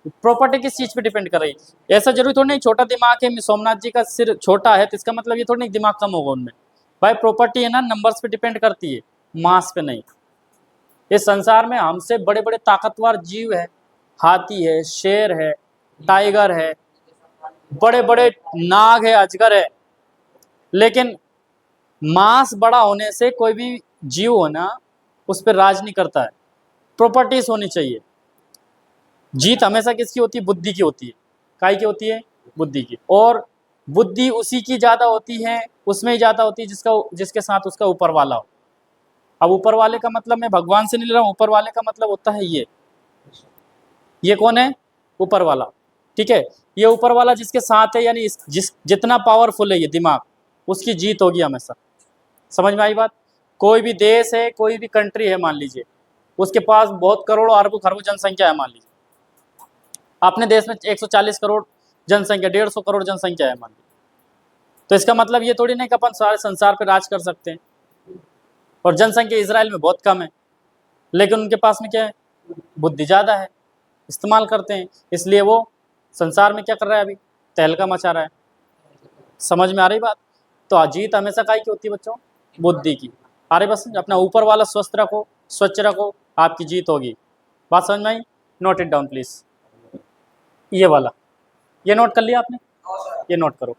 Property किस चीज पे डिपेंड कर रही है? ऐसा जरूरी थोड़ी नहीं छोटा दिमाग है, सोमनाथ जी का सिर छोटा है तो इसका मतलब ये थोड़ी नहीं दिमाग कम होगा उनमें। भाई प्रॉपर्टी है ना, नंबर्स पे डिपेंड करती है, मास पे नहीं। इस संसार में हमसे बड़े बड़े ताकतवर जीव है, हाथी है, शेर है, टाइगर है, बड़े बड़े नाग है, अजगर है, लेकिन मास बड़ा होने से कोई भी जीव हो ना उस पर राज नहीं करता है। प्रॉपर्टीज होनी चाहिए। जीत हमेशा किसकी होती है? बुद्धि की होती है। काय की होती है? बुद्धि की। और बुद्धि उसी की ज्यादा होती है, उसमें ही ज्यादा होती है जिसके साथ उसका ऊपर वाला हो। अब ऊपर वाले का मतलब मैं भगवान से नहीं ले रहा हूँ, ऊपर वाले का मतलब होता है ये कौन है? ऊपर वाला। ठीक है, ये ऊपर वाला जिसके साथ है, यानी जितना पावरफुल है ये दिमाग, उसकी जीत होगी हमेशा। समझ में आई बात? कोई भी देश है, कोई भी कंट्री है, मान लीजिए उसके पास बहुत करोड़ों अरबों खरबों जनसंख्या है, मान लीजिए अपने देश में 140 करोड़ जनसंख्या, 150 करोड़ जनसंख्या है मान लीजिए, तो इसका मतलब ये थोड़ी नहीं कि अपन सारे संसार पे राज कर सकते हैं। और जनसंख्या इसराइल में बहुत कम है, लेकिन उनके पास में क्या है? बुद्धि ज्यादा है, इस्तेमाल करते हैं, इसलिए वो संसार में क्या कर रहा है? अभी तहलका मचा रहा है। समझ में आ रही बात? तो जीत हमेशा काय की होती है बच्चों? बुद्धि की। अरे बस अपना ऊपर वाला स्वस्थ रखो, स्वच्छ रखो, आपकी जीत होगी। बात समझ में आई? Note it down please. ये वाला, ये नोट कर लिया आपने? ये नोट करो।